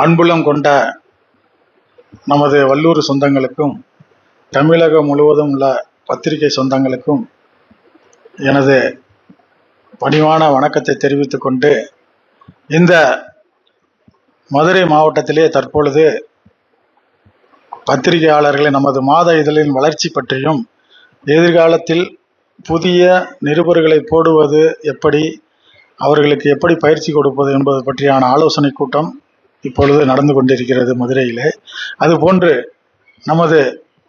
அன்புள்ளம் கொண்ட நமது வல்லூர் சொந்தங்களுக்கும் தமிழகம் முழுவதும் உள்ள பத்திரிகை சொந்தங்களுக்கும் எனது பணிவான வணக்கத்தை தெரிவித்துக் கொண்டு, இந்த மதுரை மாவட்டத்திலே தற்பொழுது பத்திரிகையாளர்களை நமது மாத இதழின் வளர்ச்சி பற்றியும், எதிர்காலத்தில் புதிய நிருபர்களை போடுவது எப்படி, அவர்களுக்கு எப்படி பயிற்சி கொடுப்பது என்பது பற்றியான ஆலோசனை கூட்டம் இப்பொழுது நடந்து கொண்டிருக்கிறது மதுரையிலே. அதுபோன்று நமது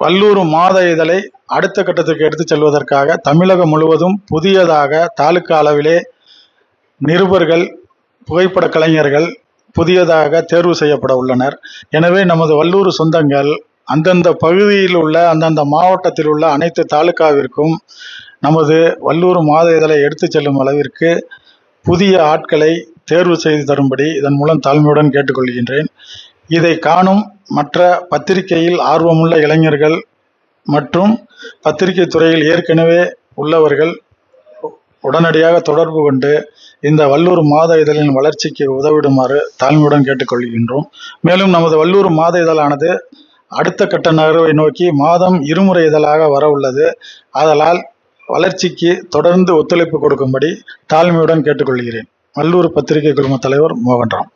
வல்லூர் மாத இதழை அடுத்த கட்டத்திற்கு எடுத்துச் செல்வதற்காக தமிழகம் முழுவதும் புதியதாக தாலுகா அளவிலே நிருபர்கள், புகைப்பட கலைஞர்கள் புதியதாக தேர்வு செய்யப்பட உள்ளனர். எனவே நமது வல்லூர் சொந்தங்கள் அந்தந்த பகுதியில் உள்ள, அந்தந்த மாவட்டத்தில் உள்ள அனைத்து தாலுகாவிற்கும் நமது வல்லூர் மாத இதழை எடுத்துச் செல்லும் அளவிற்கு புதிய ஆட்களை தேர்வு செய்து தரும்படி இதன் மூலம் தாழ்மையுடன் கேட்டுக்கொள்கின்றேன். இதை காணும் மற்ற பத்திரிகையில் ஆர்வமுள்ள இளைஞர்கள் மற்றும் பத்திரிகை துறையில் ஏற்கனவே உள்ளவர்கள் உடனடியாக தொடர்பு கொண்டு இந்த வல்லூர் மாத இதழின் வளர்ச்சிக்கு உதவிடுமாறு தாழ்மையுடன் கேட்டுக்கொள்கின்றோம். மேலும் நமது வல்லூர் மாத இதழானது அடுத்த கட்ட நகர்வை நோக்கி மாதம் 2 முறை இதழாக வர உள்ளது. ஆதலால் வளர்ச்சிக்கு தொடர்ந்து ஒத்துழைப்பு கொடுக்கும்படி தாழ்மையுடன் கேட்டுக்கொள்கிறேன். வல்லூர் பத்திரிகை குழும தலைவர் மோகன்ராம்.